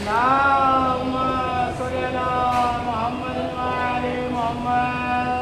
اللهم صل على محمد وآل محمد.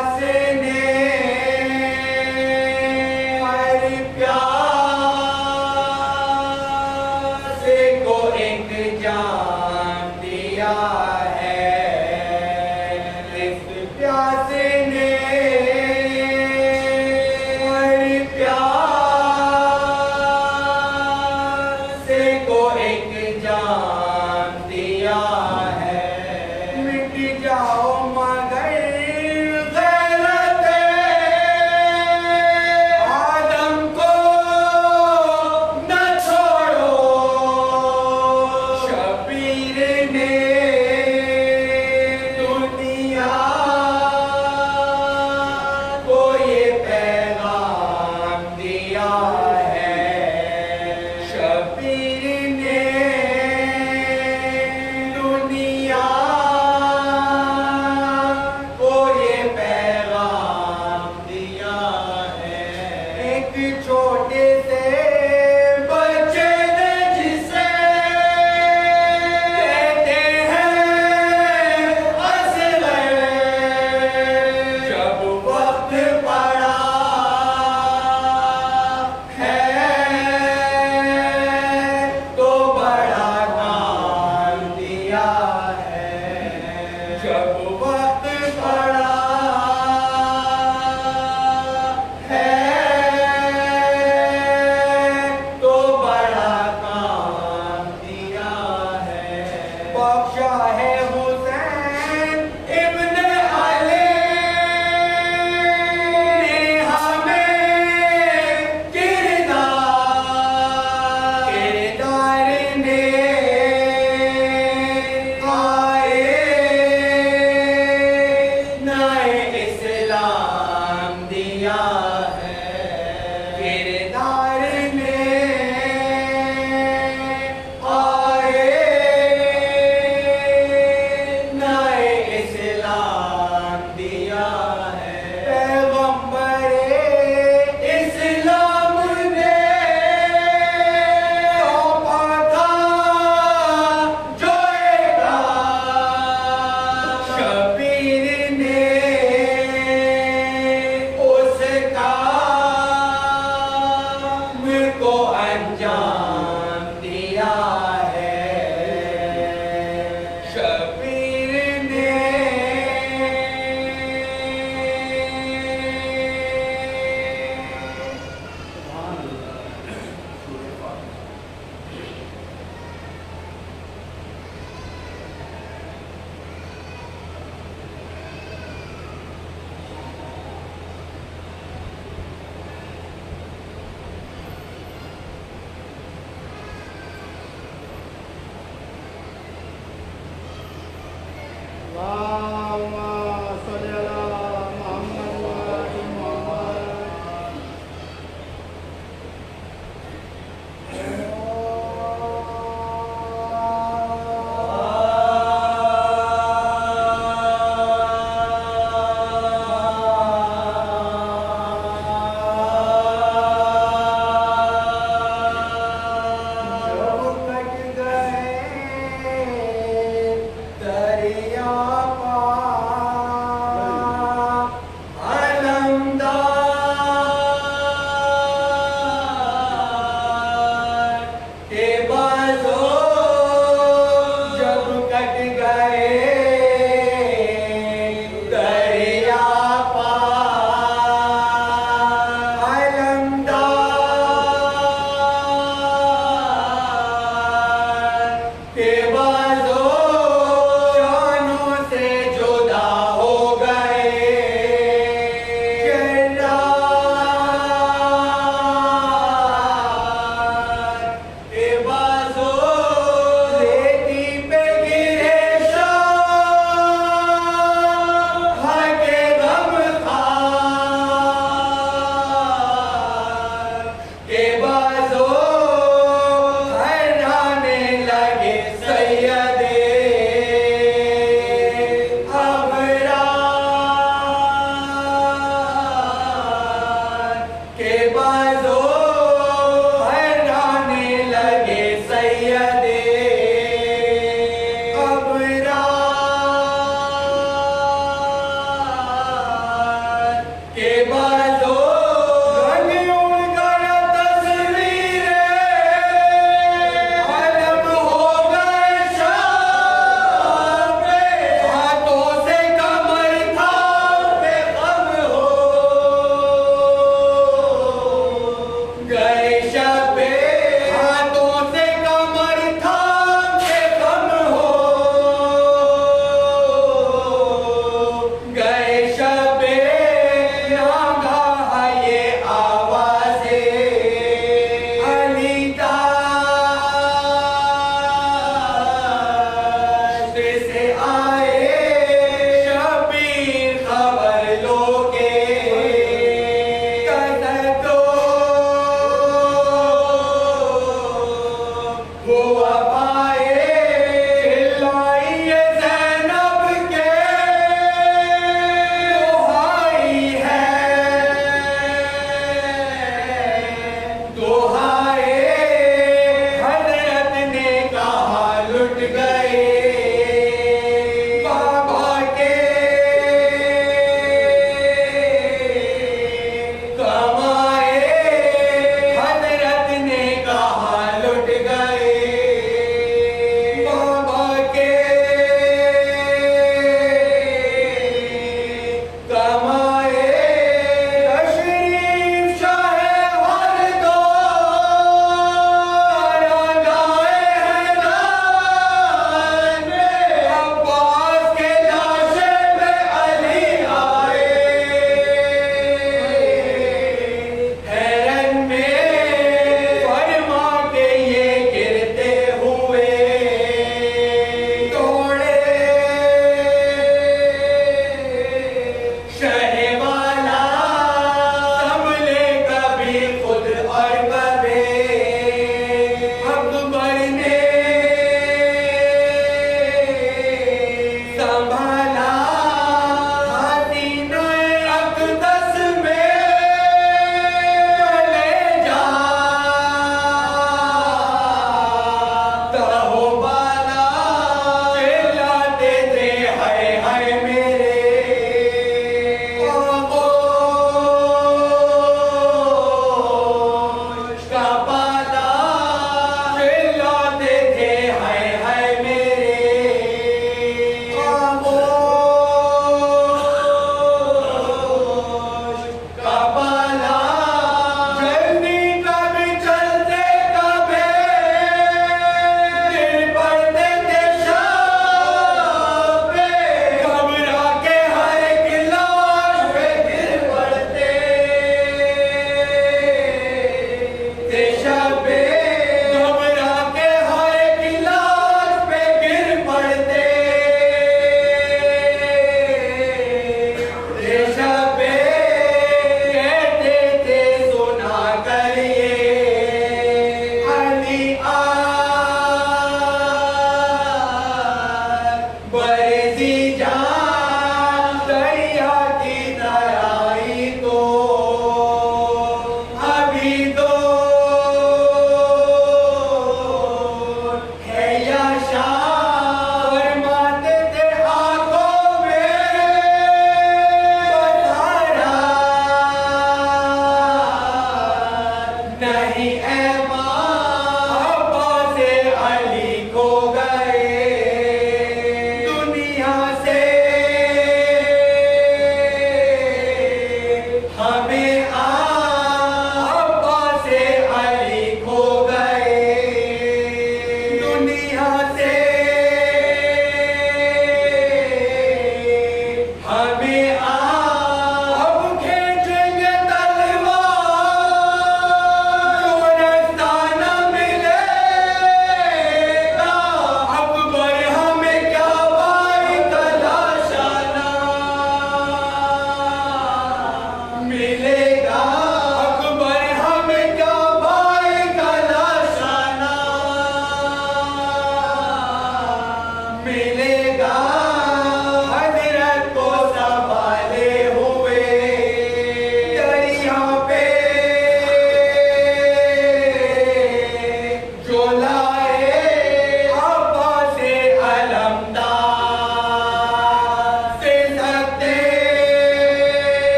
پیاسے نے ہر پیاسے کو ایک جام دیا ہے، اس پیاسے نے ہر پیاسے کو ایک جام دیا ہے۔ مٹ جاؤ مگر غیرت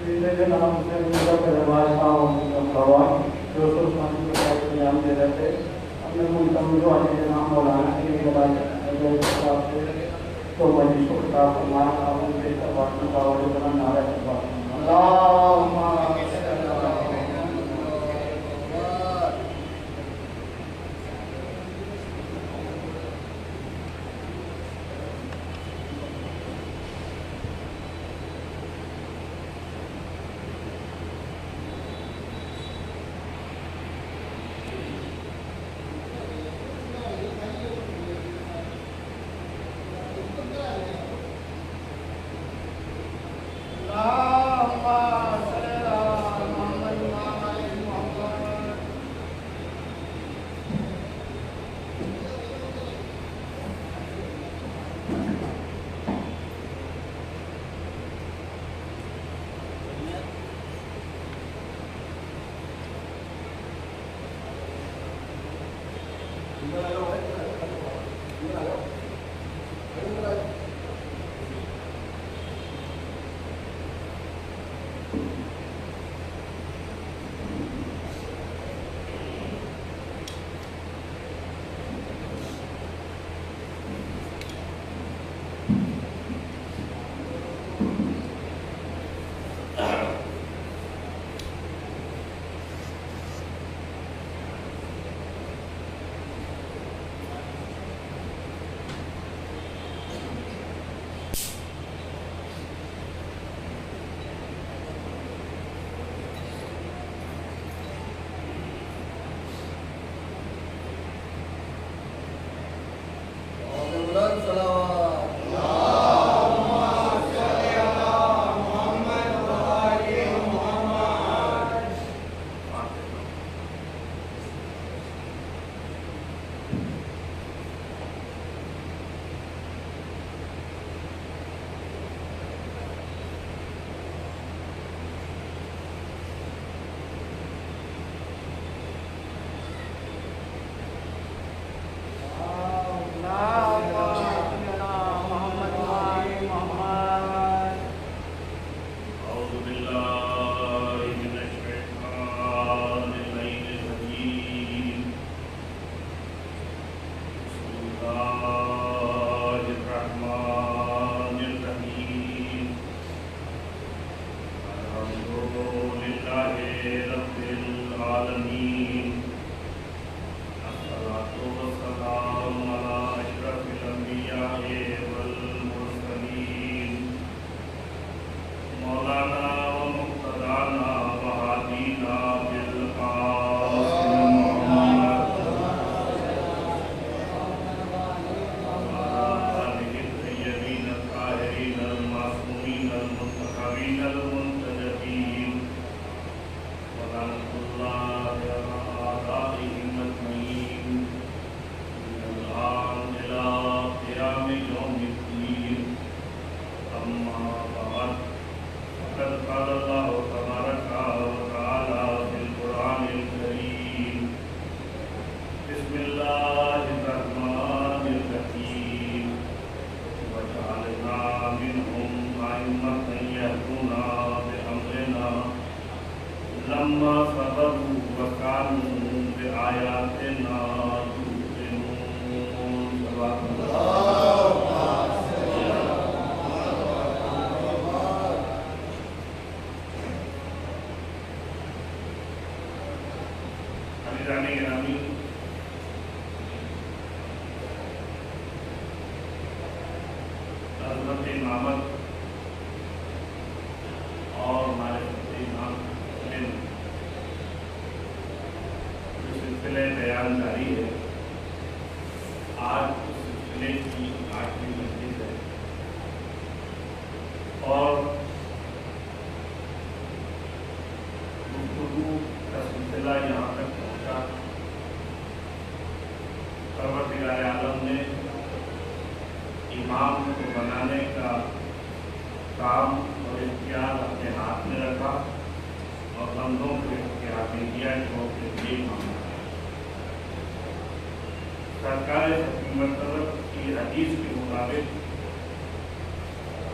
لیکن ہم سے رواج تھا جو سلطان کے ساتھ انجام دے رہے تھے ہم نے منتظر والے کے نام مولانا سے تو مجھے شکر ہمارا ان کے کا نعرہ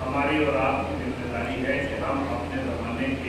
ہماری اور آپ کی ذمہ داری ہے کہ ہم اپنے زمانے کے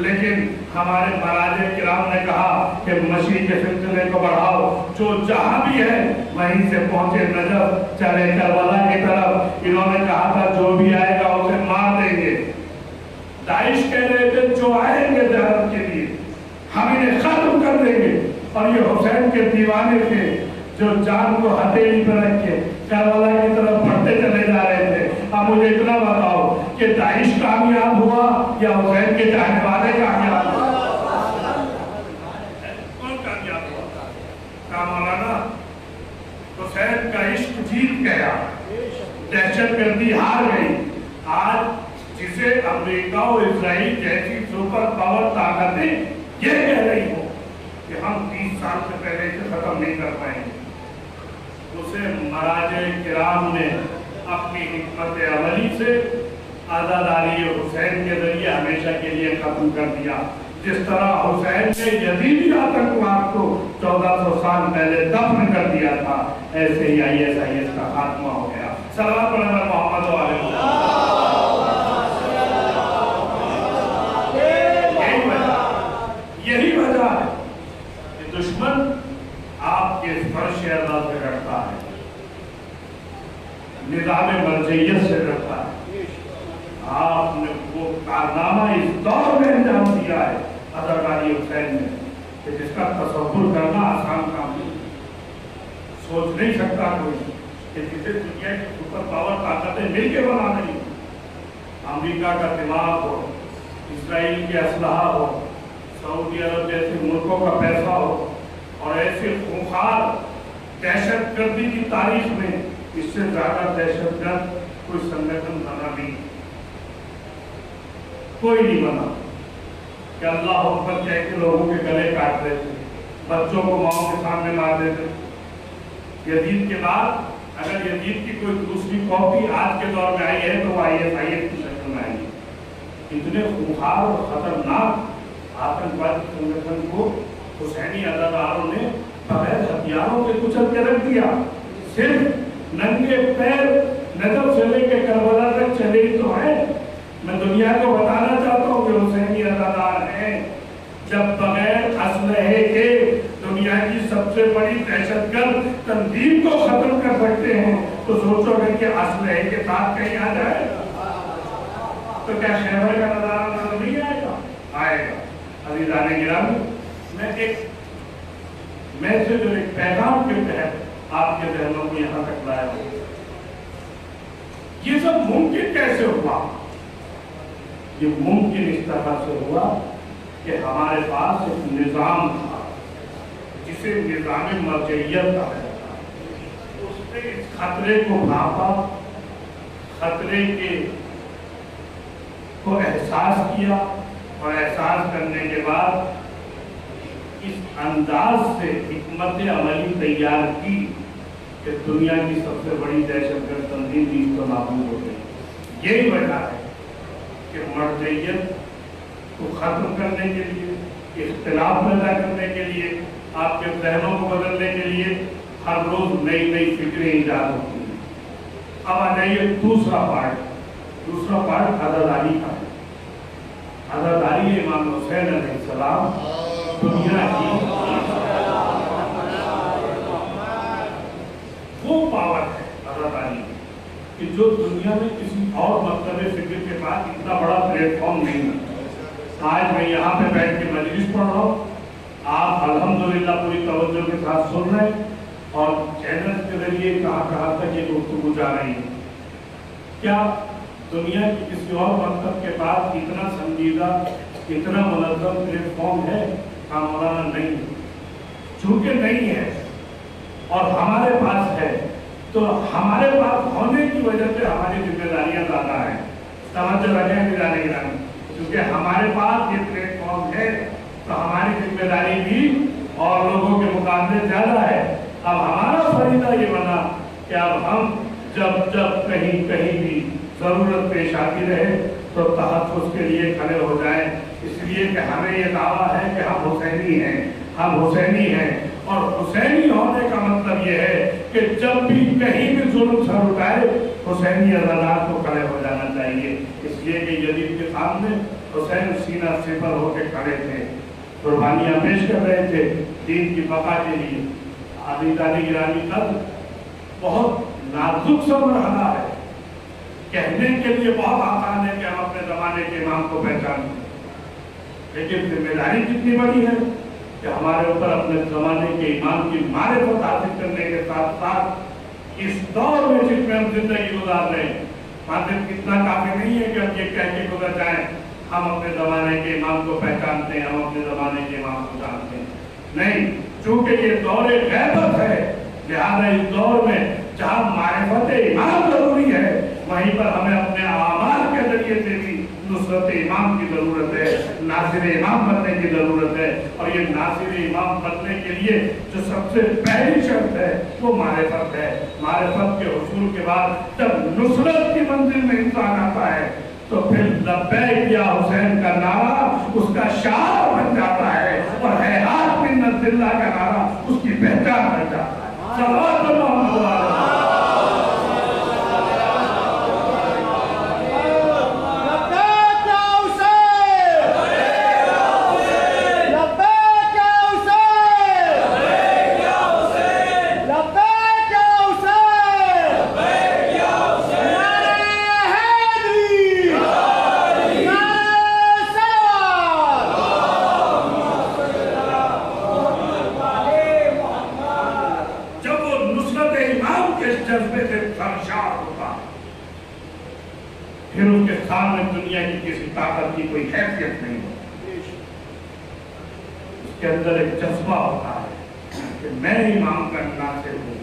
لیکن ہمارے مراجع کرام نے کہا کہ مسیح کے سلسلے کو بڑھاؤ، جو جہاں بھی ہے وہیں سے پہنچے نجف، چلے کربلا کی طرف۔ انہوں نے کہا تھا جو بھی آئے گا اسے مار دیں گے۔ داعش کہہ رہے تھے جو آئیں گے جہاد کے لیے ہم انہیں ختم کر دیں گے، اور یہ حسین کے دیوانے تھے جو جان کو ہتھیلی پر رکھ کے کربلا کی طرف بڑھتے چلے جا رہے تھے۔ اب مجھے اتنا بتاؤ کہ داعش کامیاب ہوا یا حسین کے چاہنے والے کامیاب ہوا؟ کون کامیاب ہوا؟ کہا مولانا حسین کا عشق جیت گیا، دہشت گردی ہار گئی۔ آج جسے امریکہ اور اسرائیل جیسی سپر پاور طاقتیں یہ کہہ رہی ہو کہ ہم 30 سال سے پہلے سے ختم نہیں کر پائیں گے، اسے مراجع کرام نے اپنی حکمت عملی سے عزاداری حسین کے ذریعے ہمیشہ کے لیے ختم کر دیا۔ جس طرح حسین نے یزیدی آتنکواد کو 1400 سال پہلے دفن کر دیا تھا، ایسے ہی ISIS کا خاتمہ ہو گیا۔ صلوات پڑھیں محمد علیہ وسلم۔ یہی وجہ ہے کہ دشمن آپ کے فرش اعلیٰ سے ڈرتا ہے، نظام مرجعیت سے ڈرتا ہے۔ آپ نے وہ کارنامہ اس دور میں انجام دیا ہے عزاداری حسین نے کہ جس کا تصور کرنا آسان کام نہیں، سوچ نہیں سکتا کوئی کہ جسے دنیا کی سپر پاور طاقتیں مل کے بنا رہی ہوں، امریکہ کا دماغ ہو، اسرائیل کے اسلحہ ہو، سعودی عرب جیسے ملکوں کا پیسہ ہو، اور ایسے خونخوار دہشت گردی کی تاریخ میں اس سے زیادہ دہشت گرد کوئی سنگھن بنا نہیں، کوئی نہیں بنا کہ اللہ اکبر کہہ کے لوگوں کے گلے کاٹ دیتے، بچوں کو ماؤں کے سامنے مار دیتے۔ یزید کے بعد اگر یزید کی کوئی دوسری کاپی آج کے دور میں آئی ہے تو وہ ISIS کی شکل میں آئی ہے۔ اتنے خونخوار اور خطرناک آتنکوادی سنگھن کو حسینی عزاداروں نے بغیر ہتھیاروں کے کچل کے رکھ دیا، صرف ننگے پیر نجف سے لے کے کربلا تک چلے ہی تو ہیں۔ میں دنیا کو بتانا چاہتا ہوں کہ حسینی عزادار ہیں۔ جب بغیر اسلحے کے دنیا کی سب سے بڑی دہشت گرد تنظیم کو ختم کر سکتے ہیں تو سوچو گے کہ اسلحے کے ساتھ کہیں آ جائے تو کیا خیبر کا نظارہ نظر نہیں آئے گا؟ آئے گا۔ عزیزان گرامی، میں سے جو ایک پیغام کے تحت آپ کے ذہنوں کو یہاں تک لایا ہوں، یہ سب ممکن کیسے ہوا؟ یہ ممکن اس طرح سے ہوا کہ ہمارے پاس ایک نظام تھا جسے نظام مرجعیت کہا جاتا ہے۔ اس نے اس خطرے کو بھانپا، خطرے کو احساس کیا، اور احساس کرنے کے بعد اس انداز سے حکمت عملی تیار کی کہ دنیا کی سب سے بڑی دہشت گرد تنظیم بھی اس کو نابود ہو گئی۔ یہی وجہ ہے کہ مرجعیت کو ختم کرنے کے لیے، اختلاف پیدا کرنے کے لیے، آپ کے ذہنوں کو بدلنے کے لیے ہر روز نئی نئی فکریں ایجاد ہوتی ہیں۔ اب آ جائیے دوسرا پارٹ عزاداری کا ہے۔ عزاداری امام حسین علیہ السلام دنیا کی وہ پاور ہے عزاداری کہ جو دنیا میں کسی اور مکتب فکر کے پاس اتنا بڑا پلیٹ فارم نہیں ہے۔ آج میں یہاں پہ بیٹھ کے مجلس پڑھ رہا ہوں، آپ الحمدللہ پوری توجہ کے ساتھ سن رہے ہیں، اور چینل کے ذریعے کہاں تک یہ گفتگو جا رہی ہے۔ کیا دنیا کی کسی اور مکتب کے پاس اتنا سنجیدہ، اتنا منظم پلیٹ فارم ہے؟ مولانا نہیں، چونکہ نہیں ہے اور ہمارے پاس ہے تو ہمارے پاس ہونے کی وجہ سے ہماری ذمہ داریاں زیادہ ہیں۔ توجہ رکھیں گرانے گرامی، کیونکہ ہمارے پاس یہ پلیٹ فارم ہے تو ہماری ذمہ داری بھی اور لوگوں کے مقابلے زیادہ ہے۔ اب ہمارا فریضہ یہ بنا کہ اب ہم جب کہیں بھی ضرورت پیش آتی رہے تو تحفظ کے لیے کھڑے ہو جائیں، اس لیے کہ ہمیں یہ دعویٰ ہے کہ ہم حسینی ہیں، اور حسینی ہونے کا مطلب یہ ہے کہ جب بھی کہیں بھی ظلم سر اٹھائے حسینی عزادار کو کھڑے ہو جانا چاہیے۔ چاہیے، اس لیے کہ یزید کے سامنے حسین سینہ سپر ہو کے کھڑے تھے، قربانیاں پیش کر رہے تھے دین کی بقا کے لیے۔ علی دانی گرامی کل بہت نازک سا مرحلہ ہے، کہنے کے لیے بہت آسان ہے کہ ہم اپنے زمانے کے امام کو پہچانیں، لیکن ذمہ داری کتنی بڑی ہے کہ ہمارے اوپر اپنے زمانے کے امام کی معرفت حاصل کرنے کے ساتھ ساتھ اس دور میں جس میں ہم زندگی گزار رہے ہیں، معرفت اتنا کافی نہیں ہے کہ ہم یہ کہہ کے گزر جائیں ہم اپنے زمانے کے امام کو پہچانتے ہیں، ہم اپنے زمانے کے امام کو جانتے ہیں، نہیں، چونکہ یہ دور غیبت ہے، لہذا اس دور میں جہاں معرفت امام ضروری ہے وہیں پر ہمیں اپنے اعمال کے ذریعے سے بھی نصرت امام کی ضرورت ہے، ناصر امام بننے کی ضرورت ہے، اور یہ ناصر امام بننے کے لیے جو سب سے پہلی شرط ہے وہ معرفت ہے۔ معرفت کے حصول کے بعد جب نصرت کی منزل میں انسان آتا ہے تو پھر لبیک یا حسین کا نعرہ اس کا شعار بن جاتا ہے، اور ہیہات من اللہ کا نعرہ اس کی پہچان بن جاتا ہے۔ صلوات اللہ علیہ پھر اس کے سامنے دنیا کی کسی طاقت کی کوئی حیثیت نہیں ہوتی، اس کے اندر ایک جذبہ ہوتا ہے کہ میں امام کا ناصر ہوں،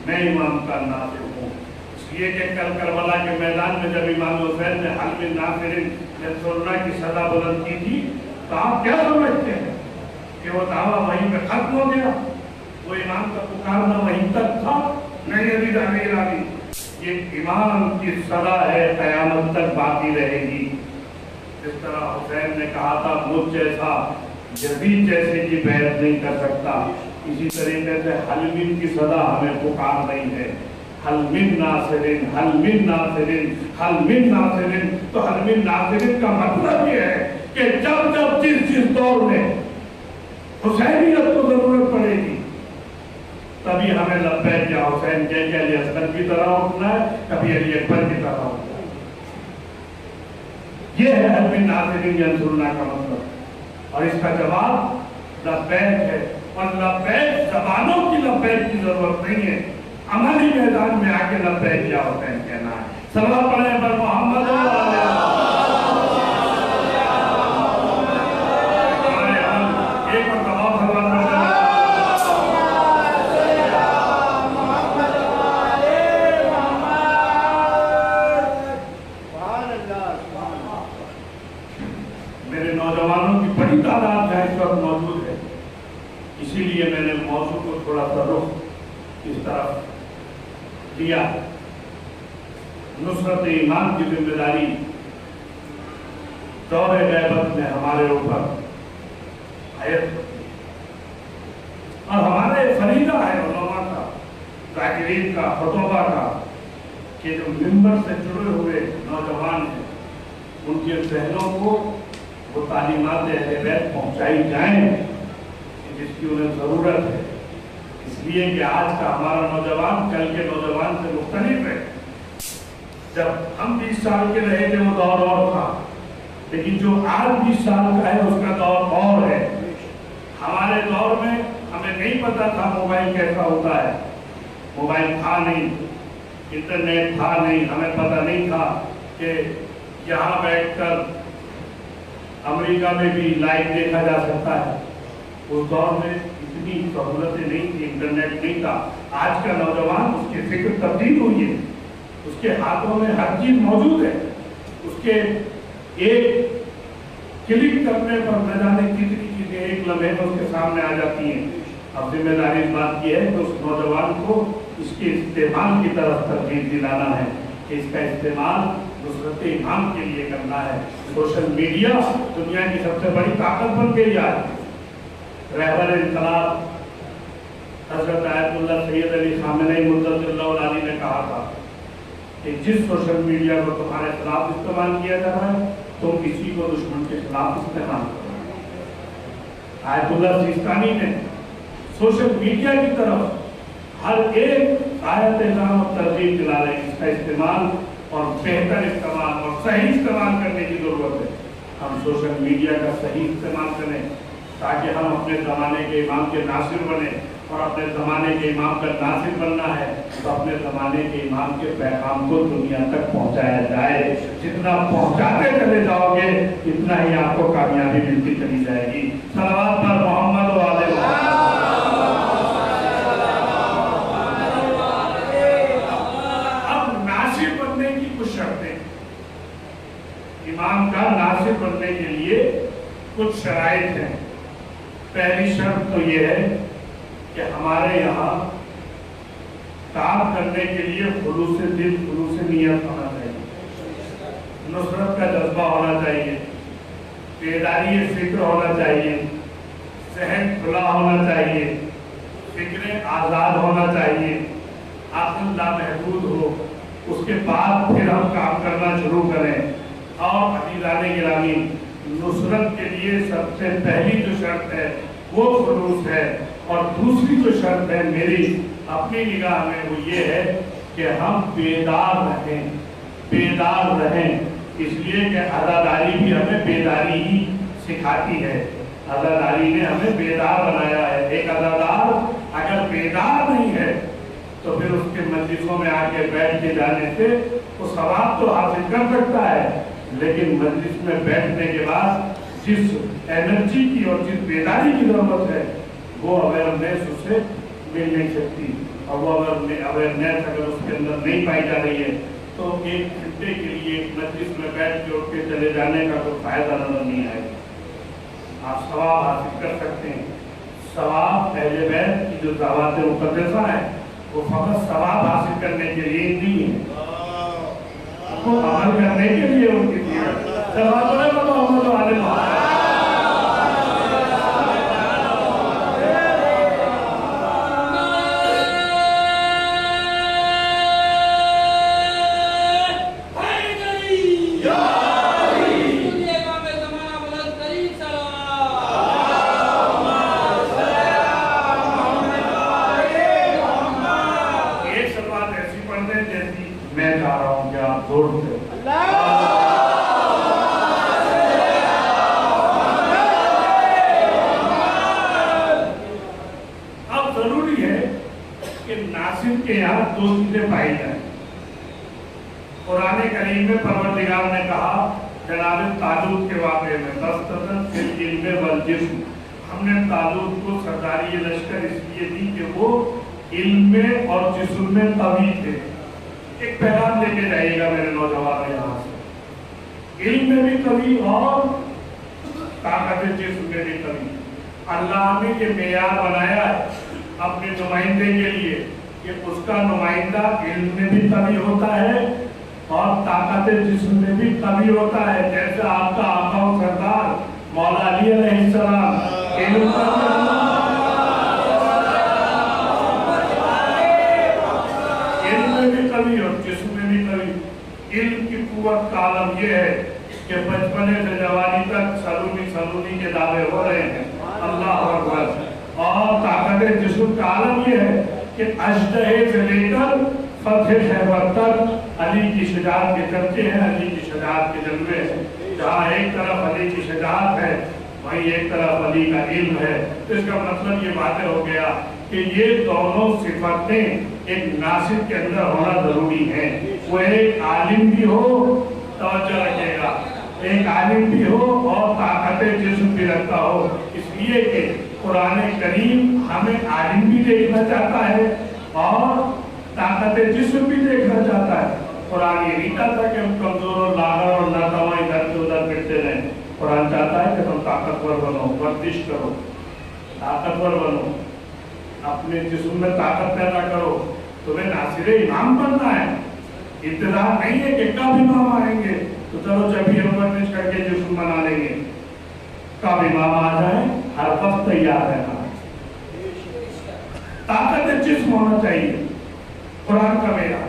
میں امام کا ناصر ہوں۔ اس لیے کہ کل کربلا کے میدان میں جب امام حسین نے حلب ناصرین ینصرنا کی صدا بلند کی تھی تو آپ کیا سمجھتے ہیں کہ وہ دعویٰ وہیں پہ ختم ہو گیا؟ وہ امام کا پکارنا وہیں تک تھا؟ نہیں، علی دانی گرامی، یہ امام کی صدا ہے، قیامت تک باقی رہے گی۔ جس طرح حسین نے کہا تھا مجھ جیسا یزید جیسے کی بیعت نہیں کر سکتا، اسی طریقے سے حل من کی صدا ہمیں پکار رہی ہے، حل من ناصرین، حل من ناصرین، حل من ناصرین۔ تو حل من ناصرین کا مطلب یہ ہے کہ جب جب جس دور میں حسینیت کو ضرورت پڑے گی تبھی ہمیں لبیک یا حسین کہہ کے علی اصغر کی طرح اٹھنا ہے، کبھی علی اکبر کی طرح اٹھنا ہے۔ یہ ہے حل من ناصرین ینصرنا کا مطلب، اور اس کا جواب لبیک ہے، اور لبیک زبانوں کی لبیک کی ضرورت نہیں ہے، عملی میدان میں آ کے لبیک یا حسین کہنا ہے۔ صلوات پڑھیں پر محمد میرے نوجوانوں کی بڑی تعداد ہے اس وقت موجود ہے، اسی لیے میں نے موضوع کو تھوڑا سا رخ اس طرف دیا۔ نصرت ایمان کی ذمہ داری دور غیبت میں ہمارے اوپر عائد ہوتی ہے، اور ہمارے فریضہ ہے علماء کا، ذاکرین کا، خطبہ کا، کہ جو منبر سے جڑے ہوئے نوجوان ہیں ان کے ذہنوں کو وہ تعلیمات اہل بیت پہنچائی جائیں جس کی انہیں ضرورت ہے۔ اس لیے کہ آج کا ہمارا نوجوان کل کے نوجوان سے مختلف ہے۔ جب ہم 20 سال کے رہے تھے وہ دور اور تھا، لیکن جو آج 20 سال کا ہے اس کا دور اور ہے۔ ہمارے دور میں ہمیں نہیں پتا تھا موبائل کیسا ہوتا ہے، موبائل تھا نہیں، انٹرنیٹ تھا نہیں، ہمیں پتہ نہیں تھا کہ یہاں بیٹھ کر امریکہ میں بھی لائیو دیکھا جا سکتا ہے۔ اس دور میں اتنی سہولتیں نہیں تھی، انٹرنیٹ نہیں تھا۔ آج کا نوجوان اس کی فکر تبدیل ہوئی ہے، اس کے ہاتھوں میں ہر چیز موجود ہے، اس کے ایک کلک کرنے پر نہ جانے کتنی چیزیں ایک لمحے میں اس کے سامنے آ جاتی ہیں۔ اب ذمہ داری اس بات کی ہے کہ اس نوجوان کو اس کے استعمال کی طرف ترغیب دلانا ہے کہ اس کا استعمال نصرت امام کے لیے کرنا ہے۔ سوشل میڈیا دنیا کی سب سے بڑی طاقت بن گئی آج۔ رہبر انقلاب حضرت آیت اللہ سید علی خامنئی مجدد اللہ علیہ نے کہا تھا کہ جس سوشل میڈیا کو تمہارے خلاف استعمال کیا جا رہا ہے تم اسی کو دشمن کے خلاف استعمال کرو۔ آیت اللہ سیستانی نے سوشل میڈیا کی طرف ہر ایک آیت نام اور ترغیب دلا رہے ہیں، اس کا استعمال اور بہتر استعمال اور صحیح استعمال کرنے کی ضرورت ہے۔ ہم سوشل میڈیا کا صحیح استعمال کریں تاکہ ہم اپنے زمانے کے امام کے ناصر بنیں، اور اپنے زمانے کے امام کا ناصر بننا ہے تو اپنے زمانے کے امام کے پیغام کو دنیا تک پہنچایا جائے۔ جتنا پہنچاتے چلے جاؤ گے اتنا ہی آپ کو کامیابی ملتی چلی جائے گی۔ صلوات پر محمد و آل محمد۔ اب ناصر بننے کی کچھ شرطیں، امام کا ناصر بننے کے لیے کچھ شرائط ہیں۔ پہلی شرط تو یہ ہے کہ ہمارے یہاں کام کرنے کے لیے خلوص دل، خلوص نیت ہونا چاہیے، نصرت کا جذبہ ہونا چاہیے، بیداری فکر ہونا چاہیے، ذہن کھلا ہونا چاہیے، فکر آزاد ہونا چاہیے، عقل لامحدود ہو، اس کے بعد پھر ہم کام کرنا شروع کریں۔ اور عزیزان گرامی، نصرت کے لیے سب سے پہلی جو شرط ہے وہ خلوص ہے، اور دوسری جو شرط ہے میری اپنی نگاہ میں وہ یہ ہے کہ ہم بیدار رہیں، بیدار رہیں، اس لیے کہ عزاداری بھی ہمیں بیداری ہی سکھاتی ہے۔ عزاداری نے ہمیں بیدار بنایا ہے۔ ایک عزادار اگر بیدار نہیں ہے تو پھر اس کے مجلسوں میں آ کے بیٹھ کے جانے سے وہ ثواب تو حاصل کر سکتا ہے، لیکن مجلس میں بیٹھنے کے بعد جس انرجی کی اور جس بیداری کی ضرورت ہے وہ اویئرنیس اس سے مل نہیں سکتی، اور وہ اویئرنیس اگر اس کے اندر نہیں پائی جا رہی ہے تو ایک گھنٹے کے لیے مجلس میں بیٹھ کے اٹھ کے چلے جانے کا کوئی فائدہ نظر نہیں آئے گا۔ آپ ثواب حاصل کر سکتے ہیں۔ ثواب اہل بیت کی جو دعوات مقدسہ ہیں وہ فقط ثواب حاصل کرنے کے لیے نہیں ہے، وہ عمل کرنے کے لیے ان کی دی ہے۔ صلوات محمد و آل محمد۔ میں چاہ رہا ہوں کہ آپ زور سے اب ضروری ہے کہ ناصر کے یہاں دو چیزیں پائی جائیں۔ قرآن کریم میں پروردگار نے کہا جناب طالوت کے واقعے میں بستتن فی العلم والجسم، ہم نے طالوت کو سرداری لشکر اس لیے دی کہ وہ علم میں اور جسم میں قوی تھے۔ ایک پیغام لے کے جائیے گا میرے نوجوان یہاں سے، علم میں بھی قوی اور طاقت جسم میں بھی قوی۔ اللہ نے یہ معیار بنایا ہے اپنے نمائندے کے لیے کہ اس کا نمائندہ علم میں بھی قوی ہوتا ہے اور طاقت جسم میں بھی قوی ہوتا ہے، جیسے آپ کا آقا و سردار مولا علی علیہ السلام علم میں بھی قوی اور جسم میں بھی قوی۔ علم کی قوت کا عالم یہ ہے کہ بچپنے سے جوانی تک سلونی کے دعوے ہو رہے ہیں، اللہ اکبر۔ اور طاقت جسم کا عالم یہ ہے کہ اشتہے سے لے کر فتح خیبر تک علی کی شجاعت کے چرچے ہیں، علی کی شجاعت کے جلوے ہیں۔ جہاں ایک طرف علی کی شجاعت ہے وہیں ایک طرف علی کا علم ہے، تو اس کا مطلب یہ واضح ہو گیا کہ یہ دونوں صفتیں ایک ناصر کے اندر ہونا ضروری ہے۔ وہ ایک عالم بھی ہو، توجہ رکھے گا، ایک عالم بھی ہو اور طاقت جسم بھی رکھتا ہو، اس لیے کہ قرآن کریم ہمیں عالم بھی دیکھنا چاہتا ہے اور طاقت جسم بھی دیکھنا چاہتا ہے۔ قرآن یہ نہیں چاہتا کہ ہم کمزور اور لاغر اور ناتواں ادھر سے ادھر پھرتے رہیں۔ قرآن چاہتا ہے کہ تم طاقتور بنو، ورزش کرو، طاقتور بنو، اپنے جسم میں طاقت پیدا کرو۔ تمہیں ناصر امام بننا ہے، انتظار نہیں ہے کہ کب امام آئیں گے تو چلو جب ہی ہم ورزش کر کے جسم بنا لیں گے۔ کب امام آ جائیں ہر وقت تیار رہنا۔ طاقت جسم ہونا چاہیے قرآن کا معیار،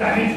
40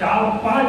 4-5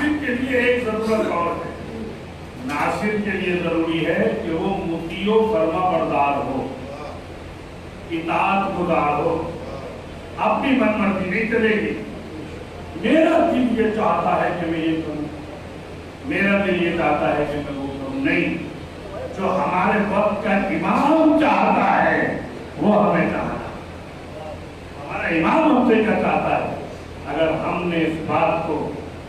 ناصر کے لیے ایک ضرورت اور ہے. ناصر کے لیے ضروری ہے کہ وہ مطیع و فرما بردار ہو, اطاعت گزار ہو, اپنی من مرضی نہیں چلے گی. میرا دل یہ چاہتا ہے کہ میں یہ کروں, میرا دل یہ چاہتا ہے کہ میں وہ کروں. نہیں, جو ہمارے وقت کا امام چاہتا ہے وہ ہمیں چاہتا ہے. ہمارا امام ہم سے کیا چاہتا ہے. اگر ہم نے اس بات کو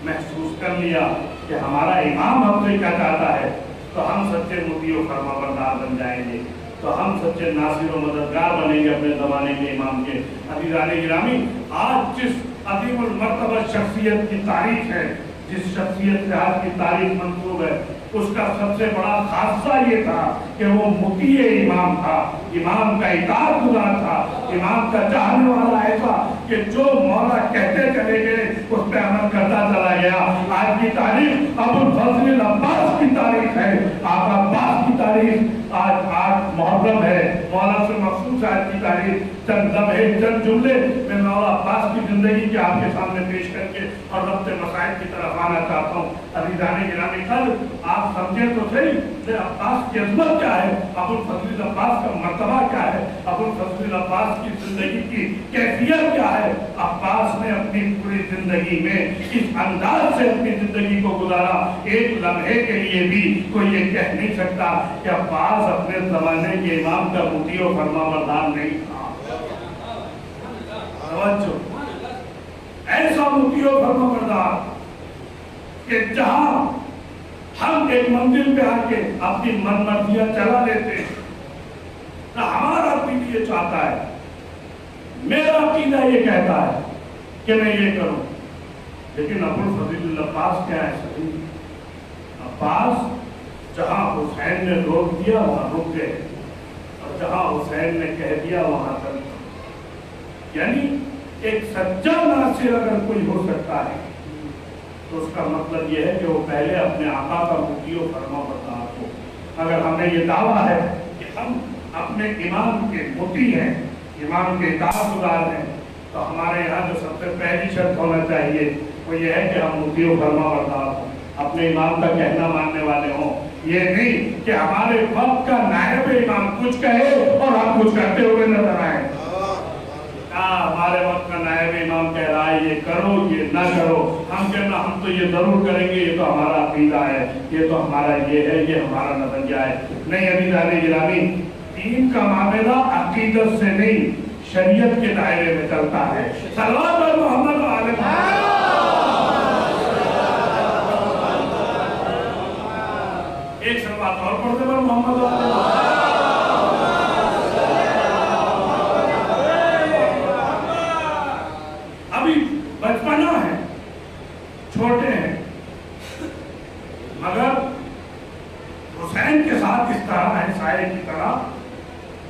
محسوس کر لیا کہ ہمارا امام ہم سے کیا چاہتا ہے تو ہم سچے مطیع و فرما بردار بن جائیں گے, تو ہم سچے ناصر و مددگار بنیں گے اپنے زمانے کے امام کے. عزیزان گرامی, آج جس عظیم المرتبہ شخصیت کی تاریخ ہے, جس شخصیت سے آج کی تاریخ منسوب ہے, اس کا سب سے بڑا خاصہ یہ تھا کہ وہ مطیع امام تھا, امام کا اطاعت گزار تھا, امام کا چاہنے والا ایسا کہ جو مولا کہتے چلے گئے اس پہ عمل کرتا چلا گیا. آج کی تاریخ ابوالفضل العباس کی تاریخ ہے, آقا عباس کی تاریخ. آج محرم ہے, مولا سے مخصوص آج کی تاریخ. چند لمحے, چند جملے میں مولا عباس کی زندگی کے آپ کے سامنے پیش کر کے اور ربط مسائل کی طرف آنا چاہتا ہوں. عزیزان گرامی, کل آپ سمجھیں تو صحیح کہ عباس کی عظمت کیا ہے, ابوالفضل العباس کا مرتبہ کیا ہے, ابوالفضل العباس کی زندگی کی کیفیت کیا ہے. عباس نے اپنی پوری زندگی میں اس انداز سے اپنی زندگی کو گزارا, ایک لمحے کے لیے بھی کوئی یہ کہہ نہیں سکتا کہ عباس اپنے زمانے کے امام کا مطیع و فرما بردار نہیں تھا. ایسا مطیع و فرما بردار کہ جہاں ہم ایک منزل پہ آ کے اپنی من مرضیاں چلا لیتے ہیں, تو ہمارا عقیدہ یہ چاہتا ہے, میرا عقیدہ یہ کہتا ہے کہ میں یہ کروں. لیکن ابوالفضل العباس کیا ہے صحیح, عباس جہاں حسین نے روک دیا وہاں رک گئے, اور جہاں حسین نے کہہ دیا وہاں تک. یعنی ایک سچا ناصر اگر کوئی ہو سکتا ہے تو اس کا مطلب یہ ہے کہ وہ پہلے اپنے آقا کا مطیع و فرما بردار ہو. اگر ہمیں یہ دعویٰ ہے کہ ہم اپنے امام کے مطیع ہیں, امام کے اطاعت گزار ہیں, تو ہمارے یہاں جو سب سے پہلی شرط ہونا چاہیے وہ یہ ہے کہ ہم مطیع و فرما بردار ہوں, اپنے امام کا کہنا ماننے والے ہوں. یہ نہیں کہ ہمارے وقت کا نائب امام کچھ کہے اور ہم کچھ کرتے ہوئے نظر آئیں. ہمارے وقت کا نائب امام کہہ رہا ہے یہ کرو یہ نہ کرو, ہم کہنا ہم تو یہ ضرور کریں گے, یہ تو ہمارا عقیدہ ہے, یہ تو ہمارا یہ ہے, یہ ہمارا نظریہ ہے. نہیں عزیزان گرامی, دین کا معاملہ عقیدت سے نہیں شریعت کے دائرے میں چلتا ہے. صلوات پر محمد و آل محمد. ایک صلوات اور پڑھتے پر محمد و آل محمد. بچپنا ہے, چھوٹے ہیں, مگر حسین کے ساتھ اس طرح ہے سائے کی طرح,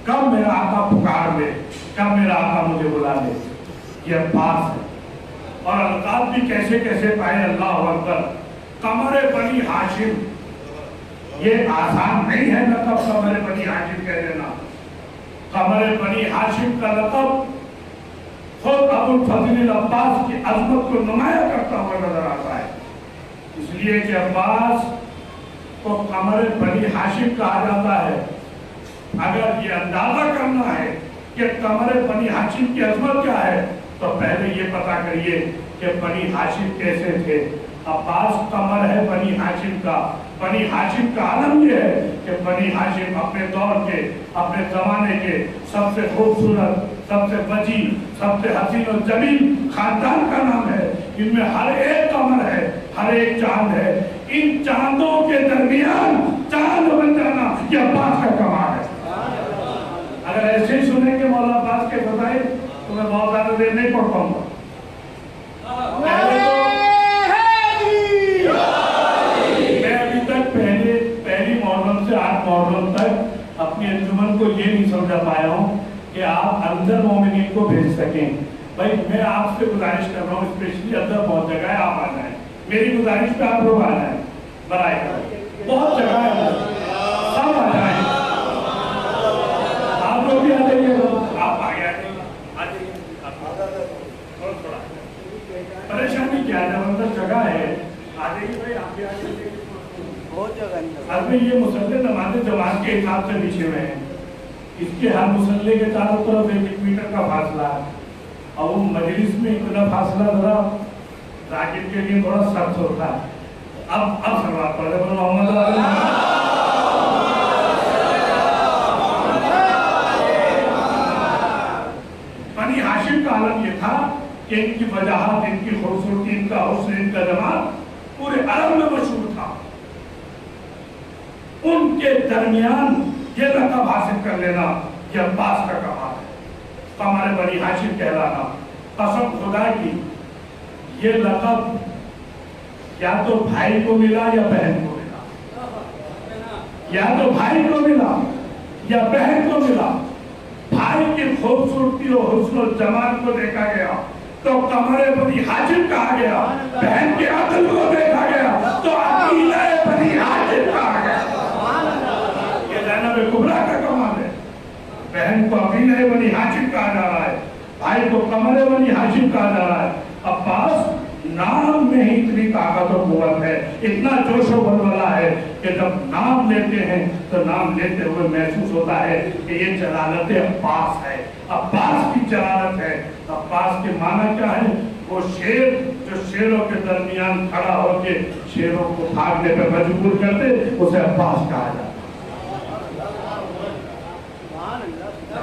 کب میرا آقا پکار لے, کب میرا آقا مجھے بلا لے. یہ عباس ہے, اور القاب بھی کیسے کیسے پائے. اللہ اکبر. قمر بنی ہاشم, یہ آسان نہیں ہے لقب قمر بنی ہاشم کہہ دینا. قمر بنی ہاشم کا لقب خود ابوالفضل العباس کی عظمت کو نمایاں کرتا ہوا نظر آتا ہے. اس لیے کہ عباس کو قمر بنی ہاشم کہا جاتا ہے. اگر یہ اندازہ کرنا ہے کہ قمر بنی ہاشم کی عظمت کیا ہے تو پہلے یہ پتا کریے کہ بنی ہاشم کیسے تھے. عباس قمر ہے بنی ہاشم کا. بنی ہاشم کا عالم یہ ہے کہ بنی ہاشم اپنے دور کے, اپنے زمانے کے سب سے خوبصورت, سب سے وجیح, سب سے حسین و جمیل خاندان کا نام ہے. ان میں ہر ایک قمر ہے, ہر ایک چاند ہے. ان چاندوں کے درمیان چاند بن جانا یہ عباس کا کمال ہے. اگر ایسے ہی سنیں گے مولا عباس کے فضائل تو میں بہت زیادہ دیر نہیں پڑھ پاؤں گا. میں ابھی تک پہلی محرم سے 8 محرم تک اپنی انجمن کو یہ نہیں سمجھا پایا ہوں کہ آپ اندر مومنین کو بھیج سکیں. بھائی میں آپ سے گزارش کر رہا ہوں, اسپیشلی اندر بہت جگہ ہے, آپ آ جائیں. میری گزارش پہ آپ لوگ آ جائیں, برائے کریں, بہت جگہ ہے, سب آ جائیں. آپ لوگ بھی آ جائیے, آپ آ گیا تھوڑا پریشانی کیا ہے, جب اندر جگہ ہے اب یہ مسلح نماز جماعت کے حساب سے بچھے ہوئے ہیں، اس کے ہر مسلح کے چاروں طرف 1 میٹر کا فاصلہ ہے، اور وہ مجلس میں اتنا فاصلہ ذرا راکب کے لیے تھوڑا سخت ہوتا ہے۔ اب سلوات پڑھ رہے محمد بنی ہاشم کا عالم یہ تھا کہ ان کی وجاہت، ان کی خوبصورتی، ان کا حسن، ان کا جمال پورے عرب میں مشہور تھا۔ ان کے درمیان یہ لقب حاصل کر لینا یہ عباس کا کمال ہے، ہمارے بنی ہاشم کہلانا۔ قسم خدا کی یہ لقب یا تو بھائی کو ملا یا بہن کو ملا، یا تو بھائی کو ملا یا بہن کو ملا۔ بھائی کی خوبصورتی اور حسن و جمال کو دیکھا گیا تو قمر بنی ہاشم کہا گیا، بہن کے عقل کو دیکھا گیا تو عقیلہ بنی ہاشم کہا گیا۔ یہ زینب کبریٰ کا کمال ہے، بہن کو عقیلہ بنی ہاشم کہا جا رہا ہے، بھائی کو قمر بنی ہاشم کہا جا رہا ہے۔ عباس نام میں ہی اتنی طاقت و قوت ہے، اتنا جوش و ولولہ ہے کہ جب نام لیتے ہیں تو نام لیتے ہوئے محسوس ہوتا ہے کہ یہ جلالت عباس ہے، عباس کی جلالت ہے۔ عباس کے معنی کیا ہے؟ وہ شیر جو شیروں کے درمیان کھڑا ہو کے شیروں کو بھاگنے پہ مجبور کرتے، اسے عباس کہا جاتا ہے۔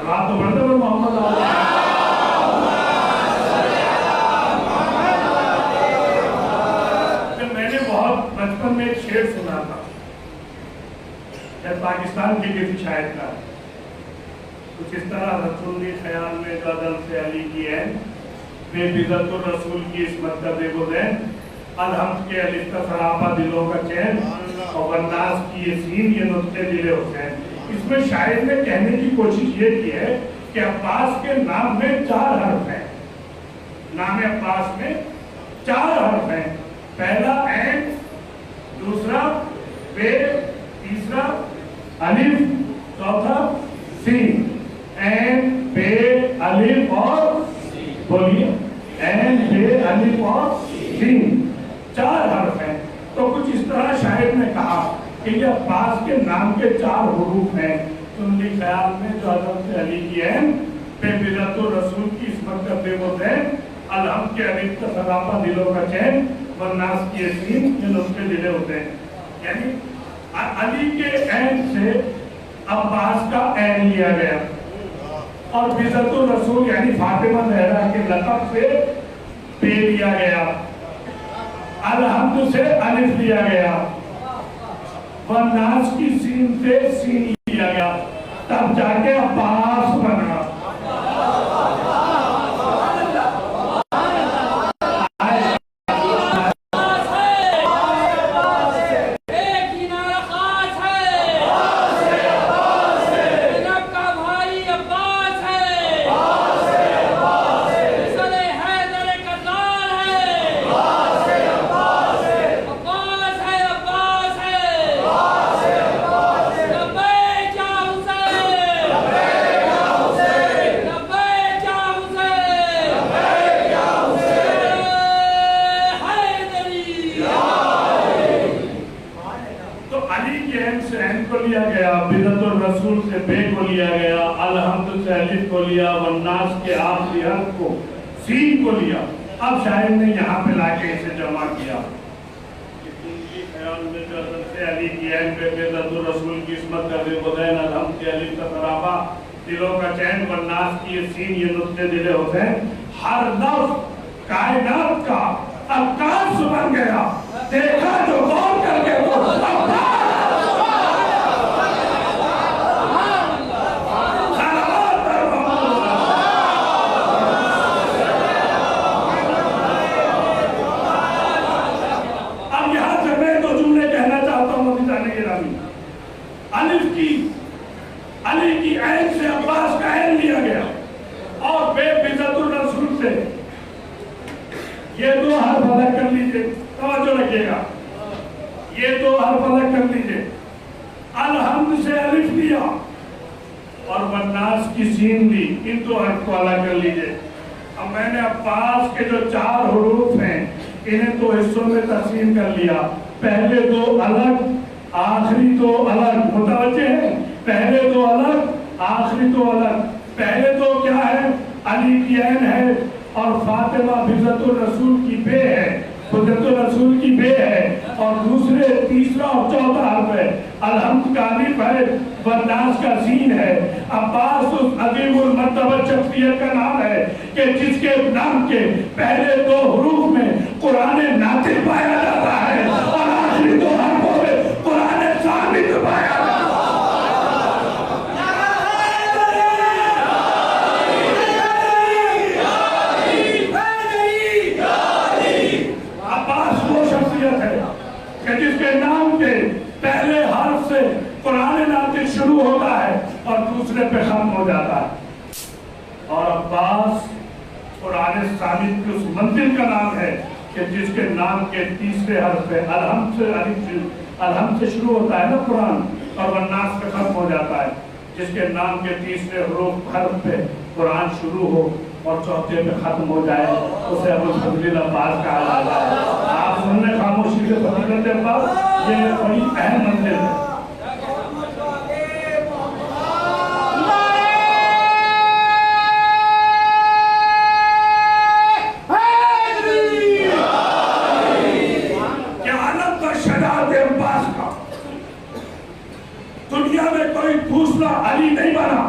رات تو بڑھتے ہوئے محمد اللہ بچپن میں ایک شعر سنا تھا، جب پاکستان کی کسی شاعر کا، کچھ اس طرح رسولی خیال میں جو عدل سے علی کی ہے، بے بزت الرسول کی عصمت کا بے گزین، الحمد کے الف کا سراپا دلوں کا چین، اور والناس کی یہ سین یہ نطق دل حسین۔ اس میں شاعر نے کہنے کی کوشش یہ کی ہے کہ عباس کے نام میں 4 حرف ہیں، نام عباس میں 4 حرف ہیں، پہلا عین، دوسرا بے، تیسرا الف، چوتھا سین۔ عین، بے، الف اور بولیے عین، بے، الف اور سین، 4 حرف ہیں۔ تو کچھ اس طرح شاعر نے کہا کہ یہ عباس کے نام کے 4 حروف ہیں، سنلی خیال میں جو عدل سے علی کی عین، بے بزت الرسول کی عصمت کا بے گزین، الحمد کے الف کا سراپا دلوں کا چین، والناس کی یسین یہ نطق دل حسین۔ یعنی علی کے عین سے عباس کا عین لیا گیا، اور بزت الرسول یعنی فاطمہ زہرا کے لقب سے بے لیا گیا، الحمد سے الف لیا گیا، والناس کی سین سے سین لیا گیا، تب جا کے عباس بنا۔ والناس کے آخری حرف کو سین کو لیا۔ اب شاعر نے یہاں پہ لا کے اسے جمع کیا، خیال میں جو عدل سے علی کی عین، بے بزت الرسول کی عصمت کا بے گزین، الحمد کے الف کا سراپا دلوں کا چین، والناس کی یہ سین یہ نطق دل حسین۔ ہر لفظ کائنات کا عکاس بن گیا، دیکھا جو غور کر کے تو علی کی عین سے عباس کا عین لیا گیا، اور بے بزت الرسول سے یہ 2 حرف الگ کر لیجئے، توجہ رکھیے گا، یہ 2 حرف الگ کر لیجئے، الحمد سے الف لیا اور والناس کی سین لی، ان 2 حرف کو الگ کر لیجئے۔ اب میں نے عباس کے جو 4 حروف ہیں انہیں 2 دو حصوں میں تقسیم کر لیا، پہلے دو الگ آخری دو الگ، متوجہ ہے؟ پہلے دو الگ آخری دو الگ۔ پہلے دو کیا ہے؟ علی کی عین ہے اور فاطمہ بنت الرسول کی بے ہے، بنت الرسول کی بے ہے، اور دوسرے تیسرا اور چوتھا حرف ہے، الحمد کا الف ہے، والناس کا سین ہے۔ عباس اس عظیم المرتبہ شخصیت کا نام ہے کہ جس کے نام کے پہلے دو حروف میں قرآن ناطق پایا جاتا ہے اور آخری دو حرفوں میں قرآن ثابت پایا جاتا ہے۔ جس کے نام کے پہلے حرف سے قرآن ناطق شروع ہوتا ہے اور دوسرے پہ ختم ہو جاتا ہے۔ اور عباس قرآن ثابت کی اس منزل کا نام ہے کہ جس کے نام کے تیسرے حرف پہ الحمد سے شروع ہوتا ہے نا قرآن، اور والناس پہ ختم ہو جاتا ہے۔ جس کے نام کے تیسرے حرف پہ قرآن شروع ہو اور چوتھے پہ ختم ہو جائے، اسے ابوالفضل العباس کہا جاتا ہے۔ آپ سننے خاموشی سے فضیلت عباس، یہ بڑی اہم منزل ہے۔ کیا عالم کا شجاعت عباس کا دنیا میں کوئی دوسرا علی نہیں بنا،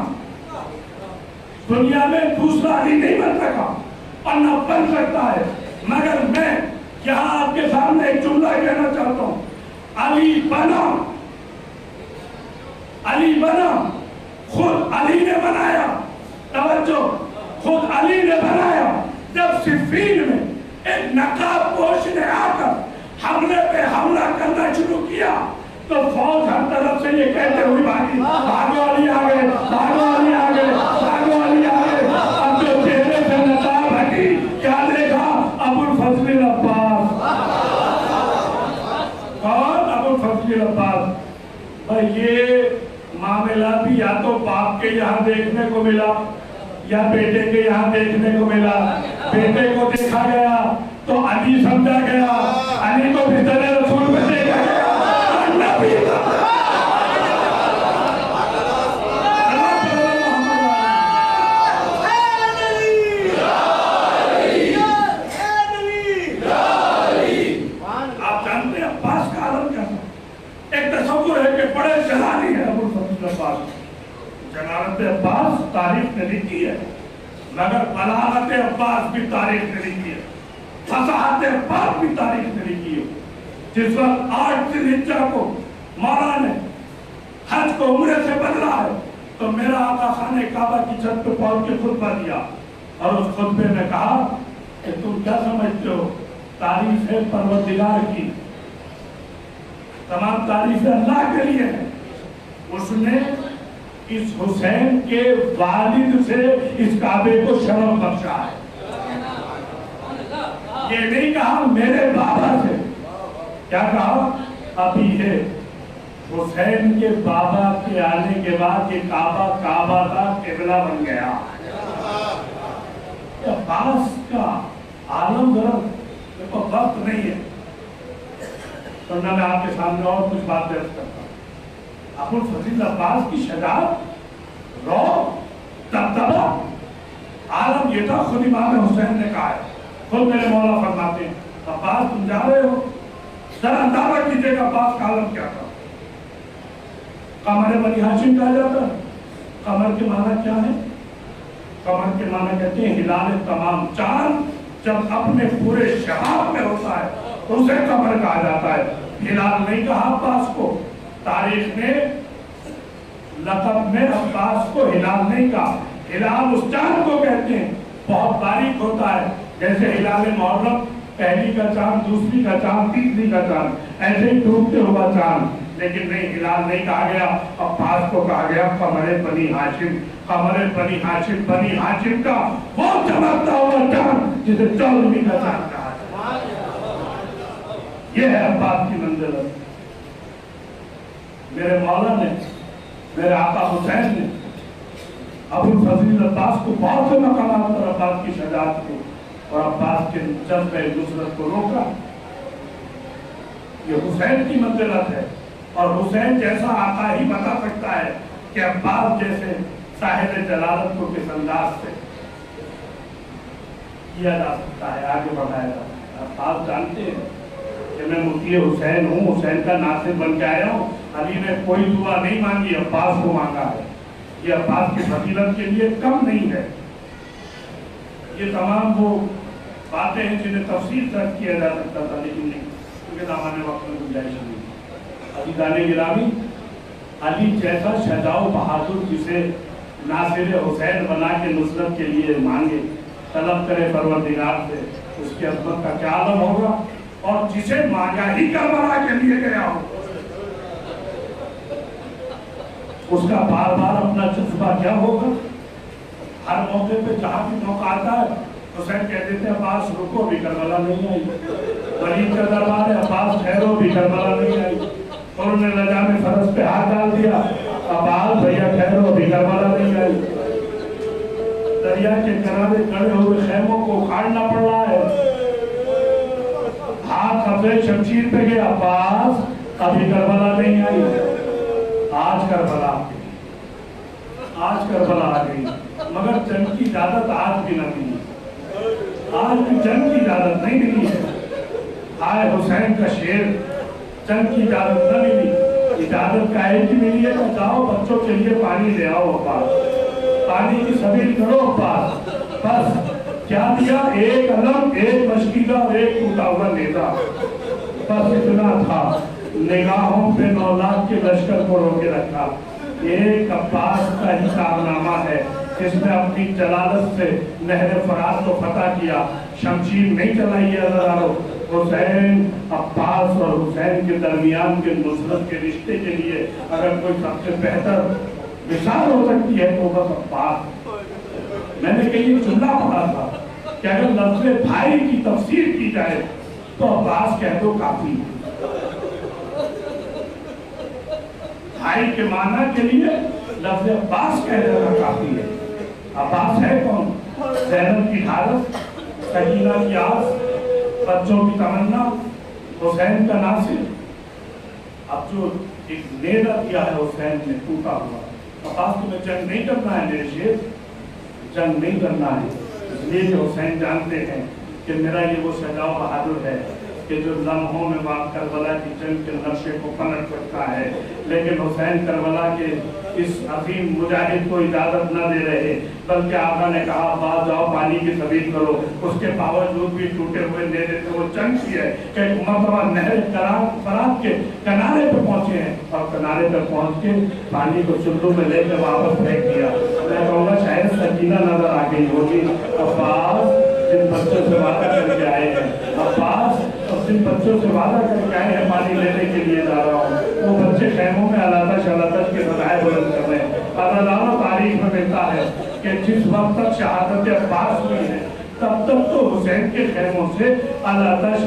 دنیا میں دوسرا علی نہیں بن سکا اور نہ بن سکتا ہے، مگر میں یہاں آپ کے سامنے ایک جملہ کہنا چاہتا ہوں۔ علی بنا خود علی نے بنایا، توجہ، خود علی نے بنایا۔ جب صفین میں ایک نقاب پوش نے آ کر حملے پہ حملہ کرنا شروع کیا تو فوج ہر طرف سے یہ کہتے ہوئی بھاگی، بھاگو علی آگے، بھاگو علی آگے، بھاگو علی آگے۔ اب جو چہرے سے نقاب ہٹی، کیا دیکھا؟ ابوالفضل العباس۔ کون؟ ابوالفضل العباس۔ بھائی یہ معاملہ بھی یا تو باپ کے یہاں دیکھنے کو ملا یا بیٹے کے یہاں دیکھنے کو ملا۔ بیٹے کو دیکھا گیا تو علی سمجھا گیا، علی کو بستر رسول میں دیکھا گیا، نبی آپ جانتے ہیں عباس کا عالم کیا تھا؟ ایک تصور ہے کہ بڑے جلالی ہیں ابوالفضل العباس۔ جلالت عباس تاریخ نے لکھی ہے، مگر بلاغت عباس بھی تاریخ نے لکھی ہے، فصاحت عباس بھی تاریخ نے لکھی ہے۔ جس وقت 8 ذی الحجہ کو مولا نے حج کو عمرے سے بدلا ہے تو میرا آقا خانہ کعبہ کی چھت پہ پہنچ کے خطبہ دیا اور اس خطبے میں کہا کہ تم کیا سمجھتے ہو، تعریف ہے پروردگار کی، تمام تعریفیں اللہ کے لیے ہیں۔ اس نے اس حسین کے والد سے اس کعبے کو شرف بخشا ہے۔ یہ نہیں کہا میرے بابا سے، کیا کہا؟ ابھی ہے حسین کے بابا کے آنے کے بعد یہ کعبہ کا قبلہ بن گیا۔ عباس کا عالم ذرا وقت نہیں ہے، ورنہ میں آپ کے سامنے اور کچھ بات درج کرتا ہوں۔ ابوالفضل العباس کی شجاعت، رعب، دبدبہ، عالم یہ تھا۔ خود امام حسین نے کہا ہے، خود میرے مولا فرماتے ہیں، عباس تم جا رہے ہو، ذرا اندازہ کیجئے کہ عباس کا عالم کیا تھا۔ قمر بنی ہاشم کہا جاتا ہے۔ قمر کے معنی کیا ہے؟ قمر کے معنی کہتے ہیں ہلال تمام۔ چاند جب اپنے پورے شباب میں ہوتا ہے اسے قمر کہا جاتا ہے، ہلال نہیں کہا عباس کو۔ تاریخ نے لقب میں عباس کو ہلال نہیں کہا، ہلال اس چاند کو کہتے ہیں، بہت باریک ہوتا ہے، جیسے ہلال محرم، پہلی کا چاند، دوسری کا چاند، تیسری کا چاند، ایسے ہی ڈوبتے ہوا چاند۔ لیکن نہیں، ہلال نہیں کہا گیا، عباس کو کہا گیا قمر بنی ہاشم۔ قمر بنی ہاشم، بنی ہاشم کا وہ چمکتا ہوا چاند جسے 14ویں کا چاند کہا جاتا ہے۔ یہ ہے عباس کی منزلت۔ میرے مولا نے، میرے آقا حسین نے ابوالفضل العباس کو بہت سے مقامات پر عباس کی شجاعت کو اور عباس کے جذبہ نصرت کو روکا، یہ حسین کی منزلت ہے، اور حسین جیسا آقا ہی بتا سکتا ہے کہ عباس جیسے صاحب جلالت کو کس انداز سے کیا جا سکتا ہے، آگے بڑھایا جا سکتا ہے۔ آپ جانتے ہیں کہ میں مفتی حسین ہوں، حسین کا ناصر بن کے آیا ہوں۔ علی نے کوئی دعا نہیں مانگی، عباس کو مانگا ہے۔ یہ عباس کی فضیلت کے لیے کم نہیں ہے۔ یہ تمام وہ باتیں ہیں جنہیں تفصیل تک کیا جا سکتا تھا، لیکن نہیں، کیونکہ دامن وقت میں گنجائش نہیں۔ عزیزان گرامی، علی جیسا شجاع و بہادر جسے ناصر حسین بنا کے نصرت کے لیے مانگے، طلب کرے پروردگار سے، اس کی عظمت کا کیا عالم ہوگا، اور جسے مانگا ہی کربلا کے لیے گیا ہو، اس کا بار بار اپنا جذبہ کیا ہوگا۔ ہر موقع پہ جہاں بھی موقع آتا ہے حسین کہہ دیتے ہیں عباس رکو، بھی کربلا نہیں آئی۔ ولید کا دربار ہے، عباس ٹھہرو، بھی کربلا نہیں آئی۔ انہوں نے لجا میں فرس پہ ہاتھ ڈال دیا، عباس بھیا ٹھہرو، بھی کربلا نہیں آئی۔ دریا کے کنارے کھڑے ہوئے خیموں کو اکھاڑنا پڑ رہا ہے، ہاتھ قبضے شمشیر پہ گیا، عباس ابھی کربلا نہیں آئی۔ آج کربلا آ گئی، آج کربلا آ گئی، مگر جنگ کی اجازت آج بھی نہ ملی، آج بھی جنگ کی اجازت نہیں ملی ہے۔ آئے حسین کا شیر، جنگ کی اجازت نہ ملی، اجازت کا ایک ہی ملی ہے کہ جاؤ بچوں کے لیے پانی لے آؤ عباس، پانی کی سبیل کرو عباس۔ بس کیا دیا؟ ایک علم، ایک مشکیزہ اور ایک ٹوٹا ہوا نیزہ، بس اتنا تھا۔ نگاہوں پہ 9 لاکھ کے لشکر کو روکے رکھا۔ ایک عباس کا ہی کارنامہ ہے جس نے اپنی جلالت سے نہر فرات کو فتح کیا۔ شمشیر نہیں چلائی ہے ہزاروں، حسین، عباس اور حسین کے درمیان کے نصرت کے رشتے کے لیے اگر کوئی سب سے بہتر مثال ہو سکتی ہے تو بس عباس۔ میں نے کہیں ایک جملہ پڑھا تھا کہ اگر لفظ بھائی کی تفسیر کی جائے تو عباس کہہ دو کافی ہے۔ بھائی کے معنی کے لیے لفظ عباس کہہ دینا کافی ہے۔ عباس ہے کون؟ زینب کی حالت، سکینہ کی آس، بچوں کی تمنا، حسین کا ناصر۔ اب جو ایک نیزہ دیا ہے حسین نے ٹوٹا ہوا، عباس تمہیں جنگ نہیں کرنا ہے میرے شیر، جنگ نہیں کرنا ہے۔ اس لیے کہ حسین جانتے ہیں کہ میرا یہ وہ شجاع و بہادر ہے کہ جو لمحوں میں وہاں کربلا کی جنگ کے نقشے کو پلٹ سکتا ہے، لیکن حسین کربلا کے اس عظیم مجاہد کو اجازت نہ دے رہے، بلکہ آقا نے کہا عباس جاؤ پانی کی سبیل کرو۔ اس کے باوجود بھی ٹوٹے ہوئے نیزے سے وہ جنگ کی ہے کہ ایک مرتبہ نہر فرات کے کنارے پہ پہنچے ہیں، اور کنارے پہ پہنچ کے پانی کو چلو میں لے کے واپس پھینک دیا۔ میں کہوں گا شاید سکینہ نظر آ گئی ہوگی، عباس جن بچوں سے وعدہ کر کے آئے ہیں، عباس جن بچوں سے وعدہ کر کے آئے ہیں پانی لینے کے لیے جا رہا ہوں، وہ بچے خیموں میں علاتش کے سزائے بلند کر رہے ہیں۔ ادالانہ تاریخ میں ملتا ہے کہ جس وقت تک شہادت عباس ہوئی ہے تب تک تو حسین کے خیموں سے علاتش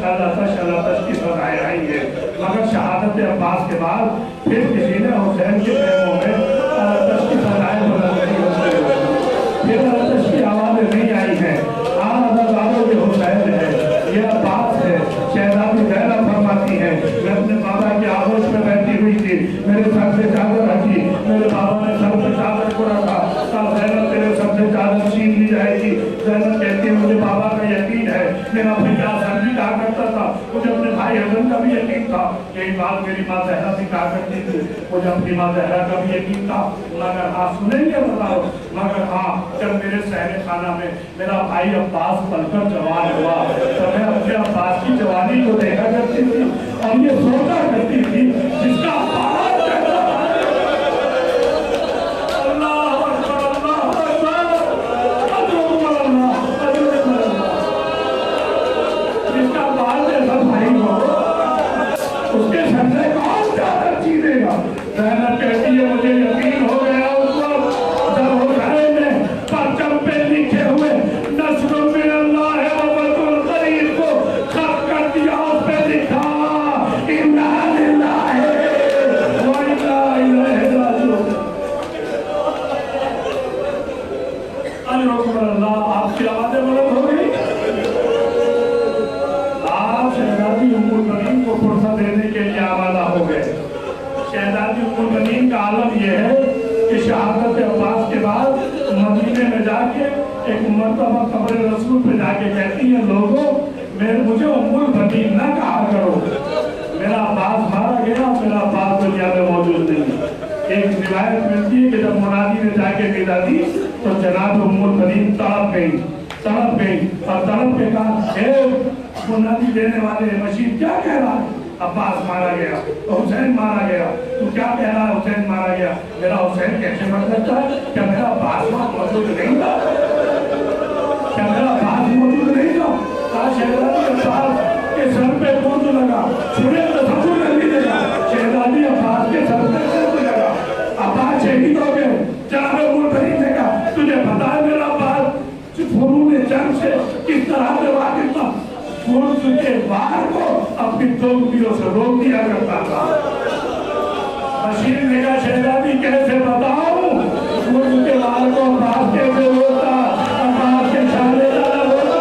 کی سزائے آئی ہے، مگر شہادت عباس کے بعد پھر کسی نے حسین کے خیموں میں علاتش کی سزائے بلند نہیں ہوئی، پھر علاتش کی آوازیں نہیں آئی ہیں۔ یہ حسین ہے، یہ عباس ہے۔ شہزادی زینب فرماتی ہے میں اپنے بابا کی آغوش میں بیٹھی ہوئی تھی، میرے سر سے چادر رکھی، میرے بابا نے سر پہ چادر کو رکھا، کہا زینب تیرے سر سے چادر چھین لی جائے گی۔ زینب کہتی ہے مجھے بابا کا یقین ہے، میرا بھیا حسن بھی کہا کرتا تھا، مجھے اپنے بھائی حسن کا بھی یقین تھا، یہی بات میری ماں زہرا بھی کہا کرتی تھی، مجھے اپنی ماں زہرا کا بھی یقین تھا۔ مگر ہاں سنیں گے بتاؤ، مگر ہاں جب میرے صحن خانہ میں میرا بھائی عباس پل کر جوان ہوا تو میں اپنے عباس کی جوانی کو دیکھا کرتی تھی اور یہ سوچا کرتی تھی جس کا بات کہتا اللہ اکبر اللہ اکبر اجر اللہ جس کا بات ایسا بھائی ہو اس کے سر سے کون چادر چیرے گا۔ زینب کہتی ہے مجھے یقین ہو گیا اس وقت جب حسین نے پرچم پہ لکھے ہوئے نصر من اللہ و فتح قریب کو خط کر دیا، اس پہ لکھا کا عالم یہ ہے کہ شہادت عباس کے بعد مدینے میں جا کے ایک مرتبہ قبر رسول پہ جا کے کہتی ہیں لوگوں مجھے ام البنین نہ کہا کرو، میرا عباس مارا گیا، میرا عباس دنیا میں موجود نہیں۔ ایک روایت ملتی ہے کہ جب منادی نے جا کے ندا دی تو جناب ام البنین تڑپ گئی اور تڑپ کے کہا اے منادی دینے والے مشیر کیا کہہ رہا ہے؟ عباس مارا گیا، حسین مارا گیا، تو کیا کہہ رہا ہے حسین مارا گیا؟ میرا حسین کیسے مر سکتا ہے؟ کیا میرا عباس موجود نہیں تھا؟ کیا میرا عباس موجود نہیں تھا؟ شہزادی عباس کے سر پہ درد لگا، چھوڑے تصور نہیں لگا، شہزادی عباس کے سر پہ درد لگا، عباس شہید ہو گئے۔ جناب ام البنین نے کہا تجھے پتا ہے میرا عباس فنون جنگ سے کس طرح سے واقف تھا؟ فرس کے وار کو اپنی دوستیوں سے روک دیا کرتا تھا۔ بشیر نے کہا شہزادی کیسے بتاؤں فرس کے وار کو عباس کیسے روکتا؟ عباس کے شانے زیادہ روک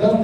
10